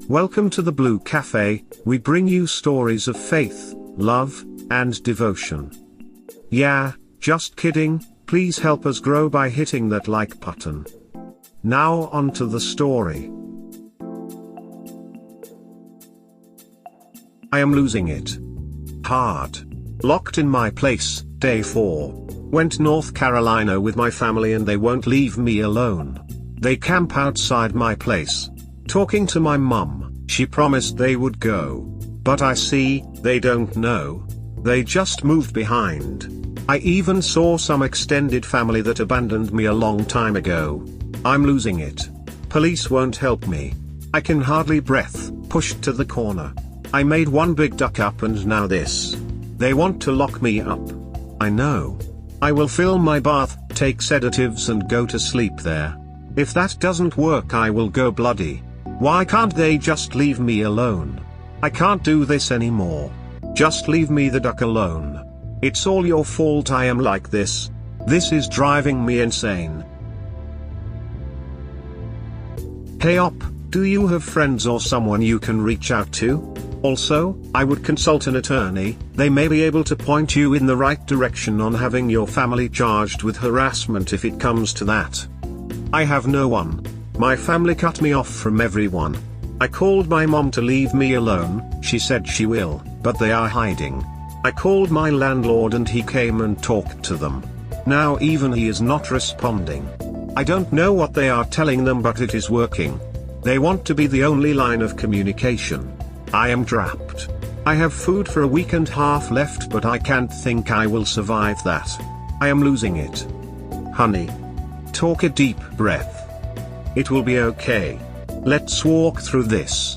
Welcome to the Blue Cafe. We bring you stories of faith, love, and devotion. Yeah, just kidding, please help us grow by hitting that like button. Now on to the story. I am losing it. Hard. Locked in my place, day 4. Went North Carolina with my family and they won't leave me alone. They camp outside my place. Talking to my mum, she promised they would go. But I see, they don't know. They just moved behind. I even saw some extended family that abandoned me a long time ago. I'm losing it. Police won't help me. I can hardly breathe, pushed to the corner. I made one big duck up and now this. They want to lock me up. I know. I will fill my bath, take sedatives and go to sleep there. If that doesn't work I will go bloody. Why can't they just leave me alone? I can't do this anymore. Just leave me the duck alone. It's all your fault I am like this. This is driving me insane. Hey op, do you have friends or someone you can reach out to? Also, I would consult an attorney, they may be able to point you in the right direction on having your family charged with harassment if it comes to that. I have no one. My family cut me off from everyone. I called my mom to leave me alone, she said she will, but they are hiding. I called my landlord and he came and talked to them. Now even he is not responding. I don't know what they are telling them but it is working. They want to be the only line of communication. I am trapped. I have food for a week and a half left but I can't think I will survive that. I am losing it. Honey. Take a deep breath. It will be okay. Let's walk through this.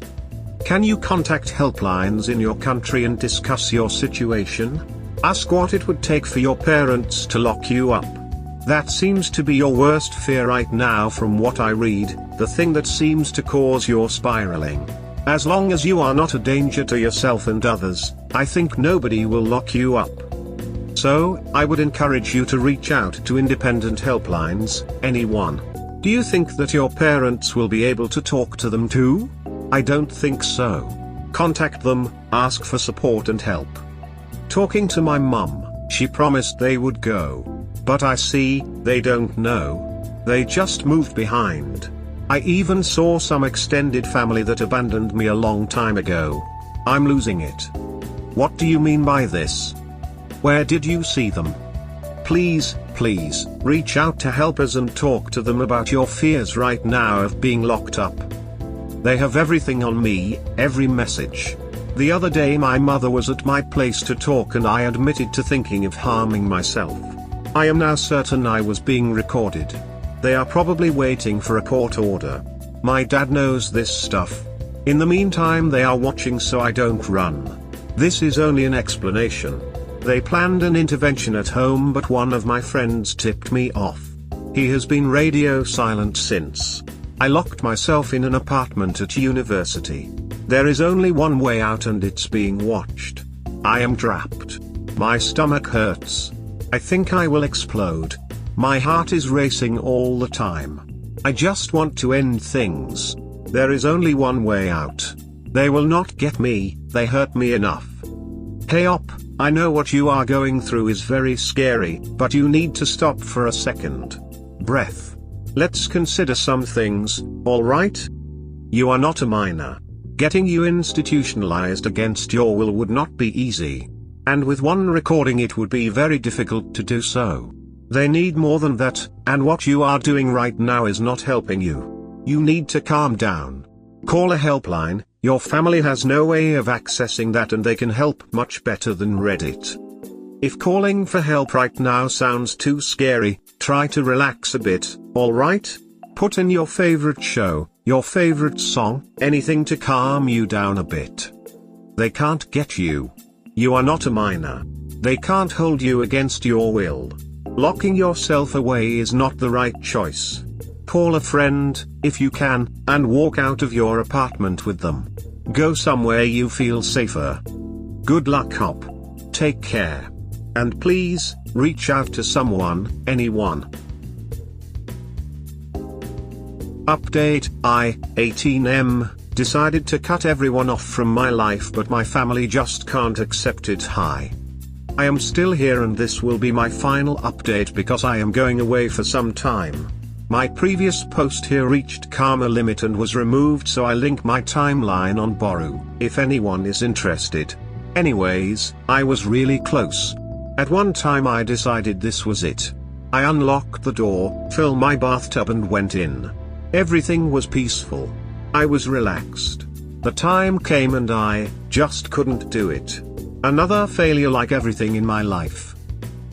Can you contact helplines in your country and discuss your situation? Ask what it would take for your parents to lock you up. That seems to be your worst fear right now from what I read, the thing that seems to cause your spiraling. As long as you are not a danger to yourself and others, I think nobody will lock you up. So, I would encourage you to reach out to independent helplines, anyone. Do you think that your parents will be able to talk to them too? I don't think so. Contact them, ask for support and help. Talking to my mum, she promised they would go. But I see, they don't know. They just moved behind. I even saw some extended family that abandoned me a long time ago. I'm losing it. What do you mean by this? Where did you see them? Please, reach out to helpers and talk to them about your fears right now of being locked up. They have everything on me, every message. The other day my mother was at my place to talk and I admitted to thinking of harming myself. I am now certain I was being recorded. They are probably waiting for a court order. My dad knows this stuff. In the meantime they are watching so I don't run. This is only an explanation. They planned an intervention at home but one of my friends tipped me off. He has been radio silent since. I locked myself in an apartment at university. There is only one way out and it's being watched. I am trapped. My stomach hurts. I think I will explode. My heart is racing all the time. I just want to end things. There is only one way out. They will not get me, they hurt me enough. Hey op, I know what you are going through is very scary, but you need to stop for a second. Breath. Let's consider some things, alright? You are not a minor. Getting you institutionalized against your will would not be easy. And with one recording it would be very difficult to do so. They need more than that, and what you are doing right now is not helping you. You need to calm down. Call a helpline, your family has no way of accessing that and they can help much better than Reddit. If calling for help right now sounds too scary, try to relax a bit, alright? Put in your favorite show, your favorite song, anything to calm you down a bit. They can't get you. You are not a minor. They can't hold you against your will. Locking yourself away is not the right choice. Call a friend, if you can, and walk out of your apartment with them. Go somewhere you feel safer. Good luck hop. Take care. And please, reach out to someone, anyone. Update, I, 18M, Decided to cut everyone off from my life, but my family just can't accept it. Hi. I am still here and this will be my final update because I am going away for some time. My previous post here reached karma limit and was removed, so I link my timeline on Boru, if anyone is interested. Anyways, I was really close. At one time I decided this was it. I unlocked the door, filled my bathtub and went in. Everything was peaceful. I was relaxed. The time came and I just couldn't do it. Another failure like everything in my life.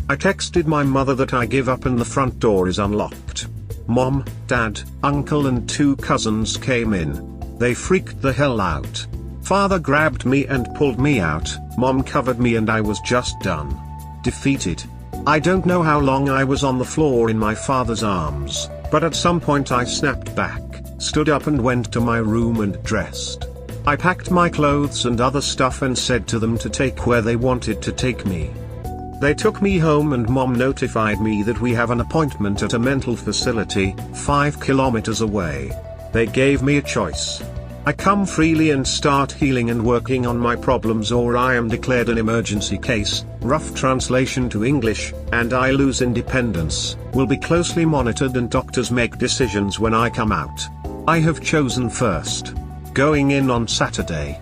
I texted my mother that I give up and the front door is unlocked. Mom, Dad, Uncle and 2 cousins came in. They freaked the hell out. Father grabbed me and pulled me out, Mom covered me and I was just done. Defeated. I don't know how long I was on the floor in my father's arms, but at some point I snapped back, stood up and went to my room and dressed. I packed my clothes and other stuff and said to them to take where they wanted to take me. They took me home and Mom notified me that we have an appointment at a mental facility, 5 kilometers away. They gave me a choice. I come freely and start healing and working on my problems, or I am declared an emergency case, rough translation to English, and I lose independence, will be closely monitored and doctors make decisions when I come out. I have chosen first. Going in on Saturday.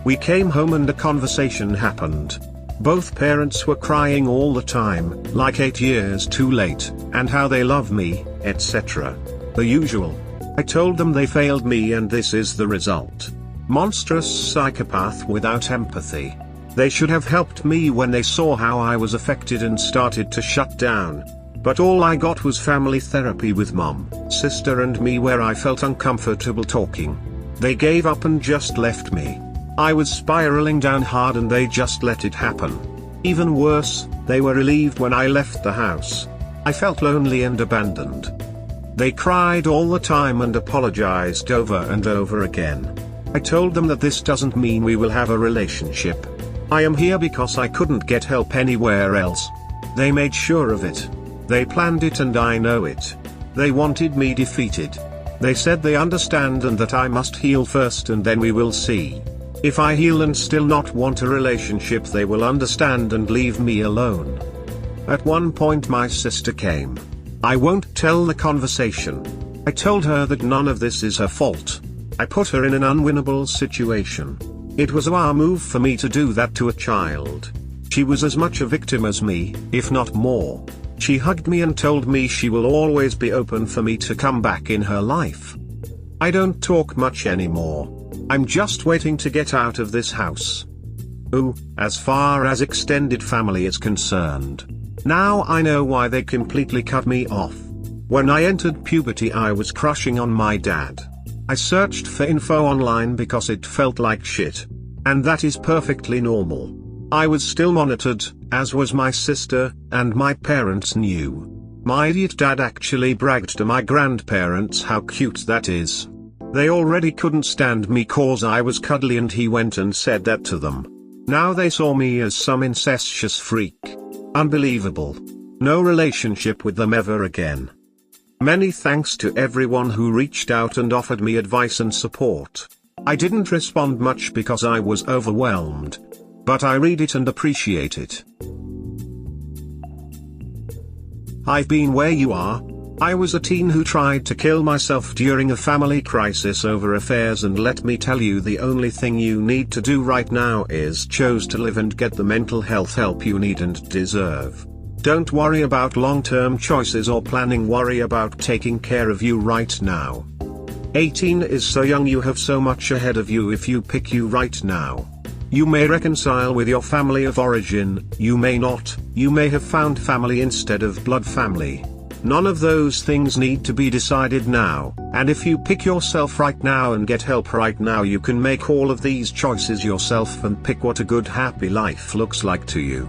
We came home and a conversation happened. Both parents were crying all the time, like 8 years too late, and how they love me, etc. The usual. I told them they failed me and this is the result. Monstrous psychopath without empathy. They should have helped me when they saw how I was affected and started to shut down. But all I got was family therapy with Mom, sister and me where I felt uncomfortable talking. They gave up and just left me. I was spiraling down hard and they just let it happen. Even worse, they were relieved when I left the house. I felt lonely and abandoned. They cried all the time and apologized over and over again. I told them that this doesn't mean we will have a relationship. I am here because I couldn't get help anywhere else. They made sure of it. They planned it and I know it. They wanted me defeated. They said they understand and that I must heal first and then we will see. If I heal and still not want a relationship, they will understand and leave me alone. At one point my sister came. I won't tell the conversation. I told her that none of this is her fault. I put her in an unwinnable situation. It was our move for me to do that to a child. She was as much a victim as me, if not more. She hugged me and told me she will always be open for me to come back in her life. I don't talk much anymore. I'm just waiting to get out of this house. Ooh, as far as extended family is concerned. Now I know why they completely cut me off. When I entered puberty I was crushing on my dad. I searched for info online because it felt like shit. And that is perfectly normal. I was still monitored, as was my sister, and my parents knew. My idiot dad actually bragged to my grandparents how cute that is. They already couldn't stand me cause I was cuddly and he went and said that to them. Now they saw me as some incestuous freak. Unbelievable. No relationship with them ever again. Many thanks to everyone who reached out and offered me advice and support. I didn't respond much because I was overwhelmed. But I read it and appreciate it. I've been where you are. I was a teen who tried to kill myself during a family crisis over affairs, and let me tell you, the only thing you need to do right now is choose to live and get the mental health help you need and deserve. Don't worry about long-term choices or planning, worry about taking care of you right now. 18 is so young, you have so much ahead of you if you pick you right now. You may reconcile with your family of origin, you may not, you may have found family instead of blood family. None of those things need to be decided now, and if you pick yourself right now and get help right now, you can make all of these choices yourself and pick what a good happy life looks like to you.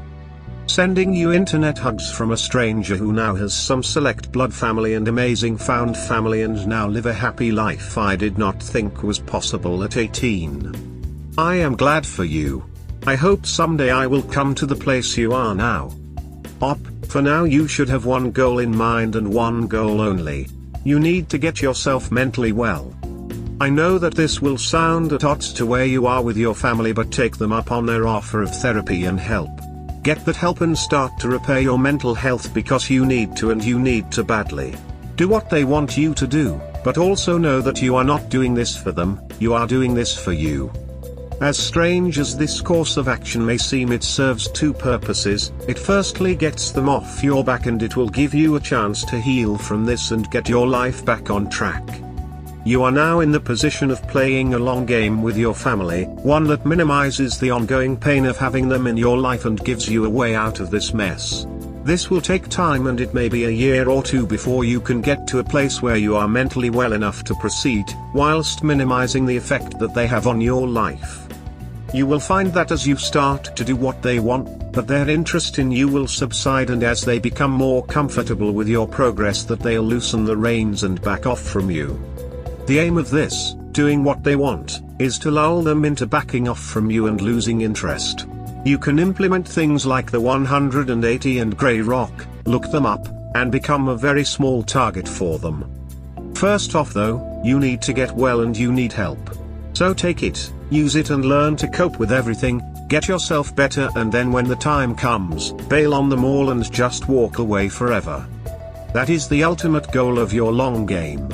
Sending you internet hugs from a stranger who now has some select blood family and amazing found family and now live a happy life I did not think was possible at 18. I am glad for you. I hope someday I will come to the place you are now. For now you should have one goal in mind and one goal only. You need to get yourself mentally well. I know that this will sound at odds to where you are with your family, but take them up on their offer of therapy and help. Get that help and start to repair your mental health, because you need to, and you need to badly. Do what they want you to do, but also know that you are not doing this for them, you are doing this for you. As strange as this course of action may seem, it serves two purposes. It firstly gets them off your back, and it will give you a chance to heal from this and get your life back on track. You are now in the position of playing a long game with your family, one that minimizes the ongoing pain of having them in your life and gives you a way out of this mess. This will take time, and it may be a year or two before you can get to a place where you are mentally well enough to proceed, whilst minimizing the effect that they have on your life. You will find that as you start to do what they want, that their interest in you will subside, and as they become more comfortable with your progress, that they'll loosen the reins and back off from you. The aim of this, doing what they want, is to lull them into backing off from you and losing interest. You can implement things like the 180 and Grey Rock, look them up, and become a very small target for them. First off though, you need to get well and you need help. So take it, use it, and learn to cope with everything, get yourself better, and then when the time comes, bail on them all and just walk away forever. That is the ultimate goal of your long game.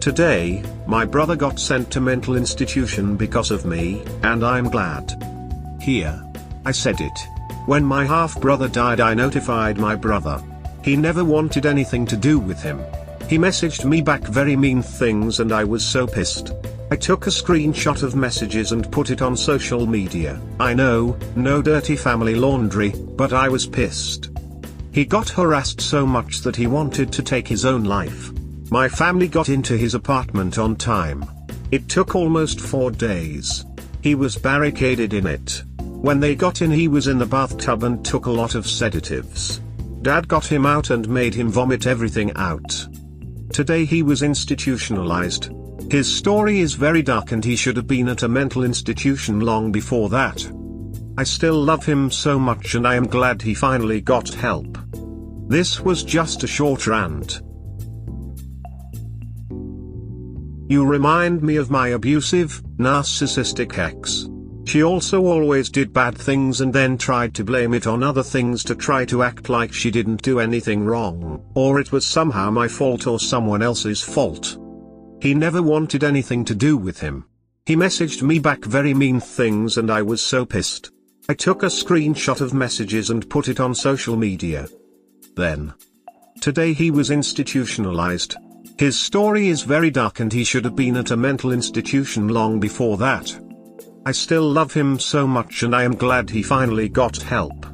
Today, my brother got sent to mental institution because of me, and I'm glad. Here. I said it. When my half-brother died, I notified my brother. He never wanted anything to do with him. He messaged me back very mean things, and I was so pissed. I took a screenshot of messages and put it on social media. I know, no dirty family laundry, but I was pissed. He got harassed so much that he wanted to take his own life. My family got into his apartment on time. It took almost 4 days. He was barricaded in it. When they got in, he was in the bathtub and took a lot of sedatives. Dad got him out and made him vomit everything out. Today he was institutionalized. His story is very dark, and he should have been at a mental institution long before that. I still love him so much, and I am glad he finally got help. This was just a short rant. You remind me of my abusive, narcissistic ex. She also always did bad things and then tried to blame it on other things to try to act like she didn't do anything wrong, or it was somehow my fault or someone else's fault. He never wanted anything to do with him. He messaged me back very mean things, and I was so pissed. I took a screenshot of messages and put it on social media. Then. Today he was institutionalized. His story is very dark, and he should have been at a mental institution long before that. I still love him so much, and I am glad he finally got help.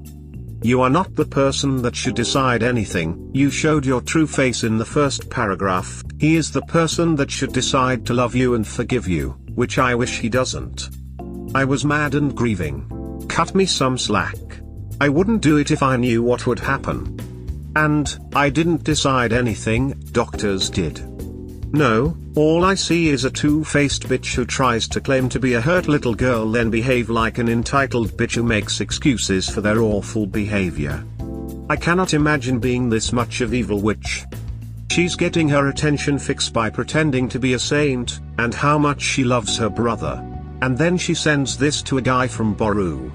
You are not the person that should decide anything. You showed your true face in the first paragraph. He is the person that should decide to love you and forgive you, which I wish he doesn't. I was mad and grieving. Cut me some slack. I wouldn't do it if I knew what would happen. And, I didn't decide anything, doctors did. No, all I see is a two-faced bitch who tries to claim to be a hurt little girl, then behave like an entitled bitch who makes excuses for their awful behavior. I cannot imagine being this much of evil witch. She's getting her attention fix by pretending to be a saint, and how much she loves her brother. And then she sends this to a guy from Boru.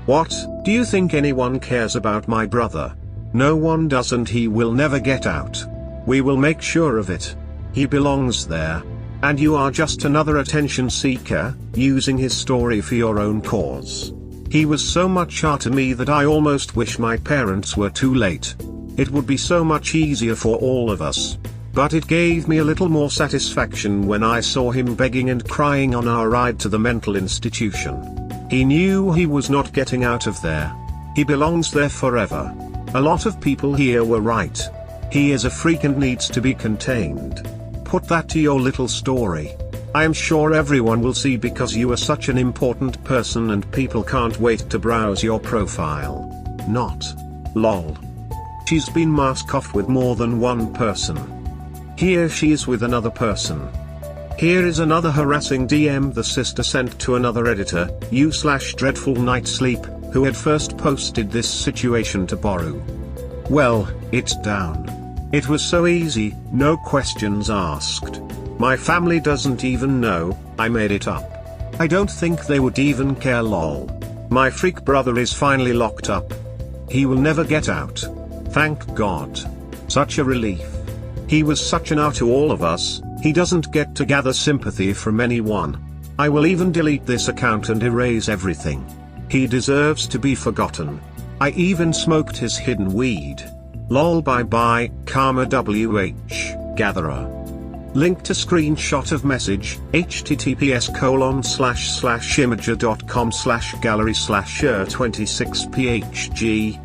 What, do you think anyone cares about my brother? No one does, and he will never get out. We will make sure of it. He belongs there. And you are just another attention seeker, using his story for your own cause. He was so much to me that I almost wish my parents were too late. It would be so much easier for all of us. But it gave me a little more satisfaction when I saw him begging and crying on our ride to the mental institution. He knew he was not getting out of there. He belongs there forever. A lot of people here were right. He is a freak and needs to be contained. Put that to your little story. I am sure everyone will see, because you are such an important person and people can't wait to browse your profile. Not. Lol. She's been mask off with more than one person. Here she is with another person. Here is another harassing DM the sister sent to another editor, u/dreadful night sleep, who had first posted this situation to Boru. Well, it's down. It was so easy, no questions asked. My family doesn't even know, I made it up. I don't think they would even care lol. My freak brother is finally locked up. He will never get out. Thank God. Such a relief. He was such an out to all of us, he doesn't get to gather sympathy from anyone. I will even delete this account and erase everything. He deserves to be forgotten. I even smoked his hidden weed. Lol bye bye, Karma WH, Gatherer. Link to screenshot of message, https://imager.com/gallery/26phg.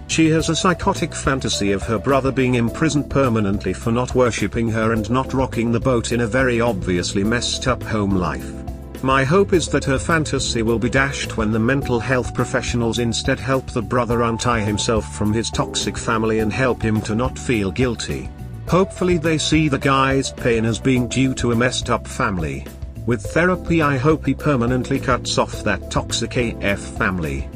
She has a psychotic fantasy of her brother being imprisoned permanently for not worshipping her and not rocking the boat in a very obviously messed up home life. My hope is that her fantasy will be dashed when the mental health professionals instead help the brother untie himself from his toxic family and help him to not feel guilty. Hopefully they see the guy's pain as being due to a messed up family. With therapy I hope he permanently cuts off that toxic AF family.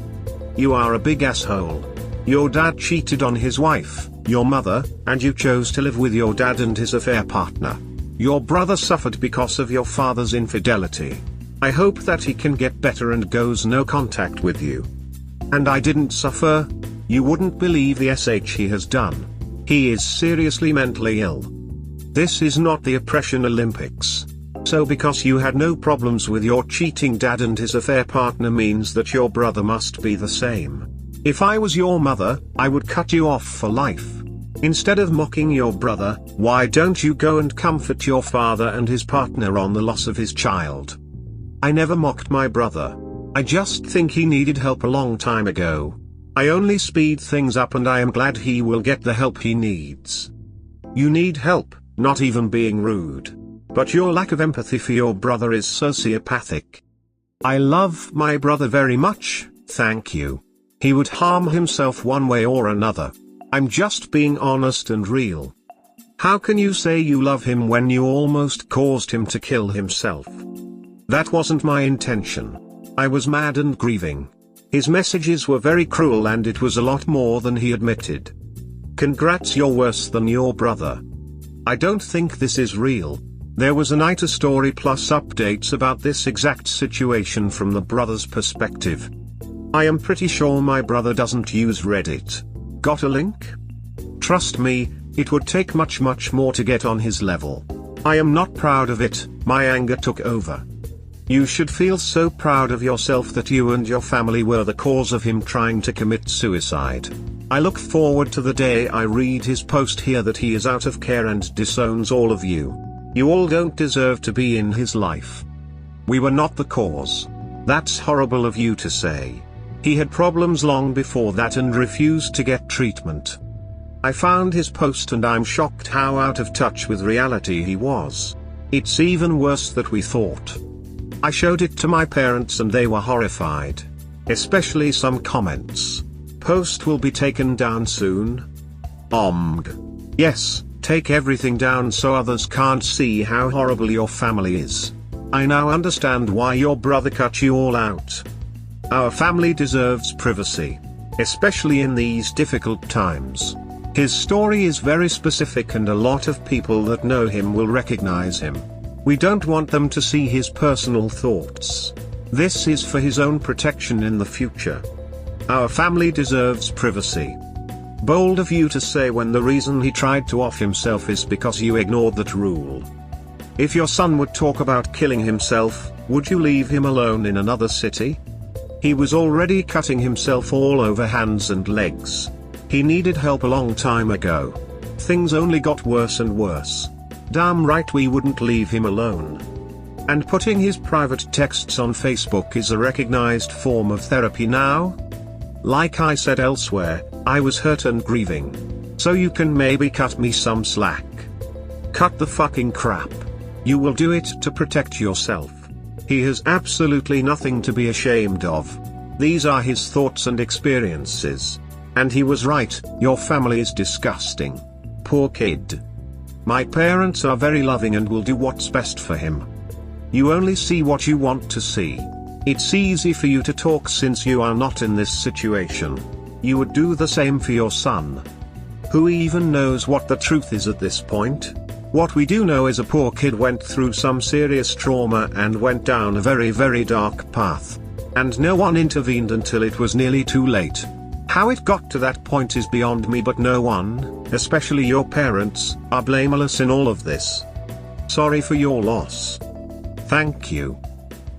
You are a big asshole. Your dad cheated on his wife, your mother, and you chose to live with your dad and his affair partner. Your brother suffered because of your father's infidelity. I hope that he can get better and goes no contact with you. And I didn't suffer? You wouldn't believe the sh he has done. He is seriously mentally ill. This is not the oppression Olympics. So because you had no problems with your cheating dad and his affair partner means that your brother must be the same. If I was your mother, I would cut you off for life. Instead of mocking your brother, why don't you go and comfort your father and his partner on the loss of his child? I never mocked my brother. I just think he needed help a long time ago. I only speed things up and I am glad he will get the help he needs. You need help, not even being rude. But your lack of empathy for your brother is sociopathic. I love my brother very much, thank you. He would harm himself one way or another. I'm just being honest and real. How can you say you love him when you almost caused him to kill himself? That wasn't my intention. I was mad and grieving. His messages were very cruel and it was a lot more than he admitted. Congrats, you're worse than your brother. I don't think this is real. There was a Untitled story plus updates about this exact situation from the brother's perspective. I am pretty sure my brother doesn't use Reddit. Got a link? Trust me, it would take much more to get on his level. I am not proud of it, my anger took over. You should feel so proud of yourself that you and your family were the cause of him trying to commit suicide. I look forward to the day I read his post here that he is out of care and disowns all of you. You all don't deserve to be in his life. We were not the cause. That's horrible of you to say. He had problems long before that and refused to get treatment. I found his post and I'm shocked how out of touch with reality he was. It's even worse than we thought. I showed it to my parents and they were horrified. Especially some comments. Post will be taken down soon. Omg. Yes, take everything down so others can't see how horrible your family is. I now understand why your brother cut you all out. Our family deserves privacy. Especially in these difficult times. His story is very specific and a lot of people that know him will recognize him. We don't want them to see his personal thoughts. This is for his own protection in the future. Our family deserves privacy. Bold of you to say when the reason he tried to off himself is because you ignored that rule. If your son would talk about killing himself, would you leave him alone in another city? He was already cutting himself all over hands and legs. He needed help a long time ago. Things only got worse and worse. Damn right we wouldn't leave him alone. And putting his private texts on Facebook is a recognized form of therapy now? Like I said elsewhere, I was hurt and grieving. So you can maybe cut me some slack. Cut the fucking crap. You will do it to protect yourself. He has absolutely nothing to be ashamed of. These are his thoughts and experiences. And he was right, your family is disgusting. Poor kid. My parents are very loving and will do what's best for him. You only see what you want to see. It's easy for you to talk since you are not in this situation. You would do the same for your son. Who even knows what the truth is at this point? What we do know is a poor kid went through some serious trauma and went down a very dark path. And no one intervened until it was nearly too late. How it got to that point is beyond me, but no one, especially your parents, are blameless in all of this. Sorry for your loss. Thank you.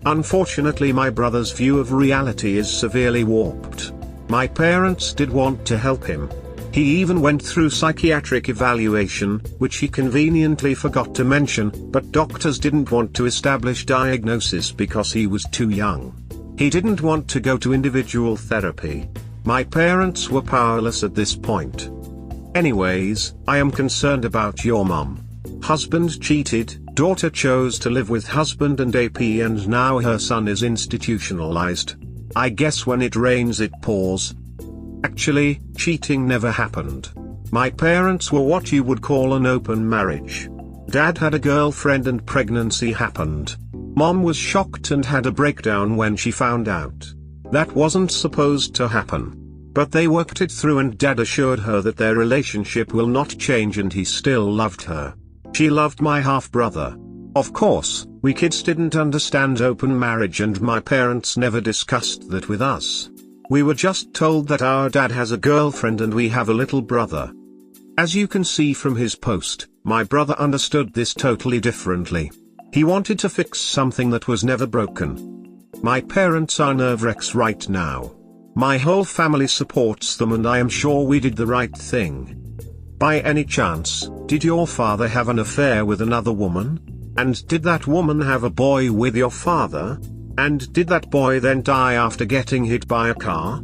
Unfortunately, my brother's view of reality is severely warped. My parents did want to help him. He even went through psychiatric evaluation, which he conveniently forgot to mention, but doctors didn't want to establish diagnosis because he was too young. He didn't want to go to individual therapy. My parents were powerless at this point. Anyways, I am concerned about your mom. Husband cheated, daughter chose to live with husband and AP, and now her son is institutionalized. I guess when it rains it pours. Actually, cheating never happened. My parents were what you would call an open marriage. Dad had a girlfriend and pregnancy happened. Mom was shocked and had a breakdown when she found out. That wasn't supposed to happen. But they worked it through, and Dad assured her that their relationship will not change and he still loved her. She loved my half-brother. Of course, we kids didn't understand open marriage, and my parents never discussed that with us. We were just told that our dad has a girlfriend and we have a little brother. As you can see from his post, my brother understood this totally differently. He wanted to fix something that was never broken. My parents are nerve-wrecks right now. My whole family supports them, and I am sure we did the right thing. By any chance, did your father have an affair with another woman? And did that woman have a boy with your father? And did that boy then die after getting hit by a car?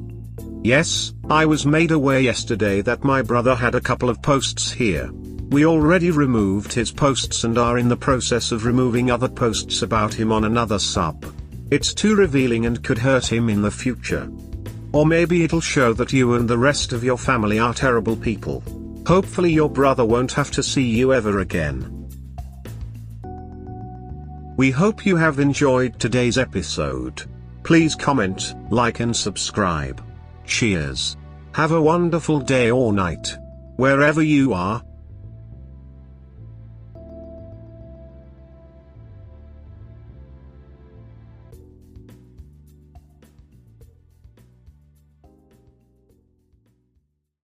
Yes, I was made aware yesterday that my brother had a couple of posts here. We already removed his posts and are in the process of removing other posts about him on another sub. It's too revealing and could hurt him in the future. Or maybe it'll show that you and the rest of your family are terrible people. Hopefully your brother won't have to see you ever again. We hope you have enjoyed today's episode. Please comment, like and subscribe. Cheers. Have a wonderful day or night. Wherever you are.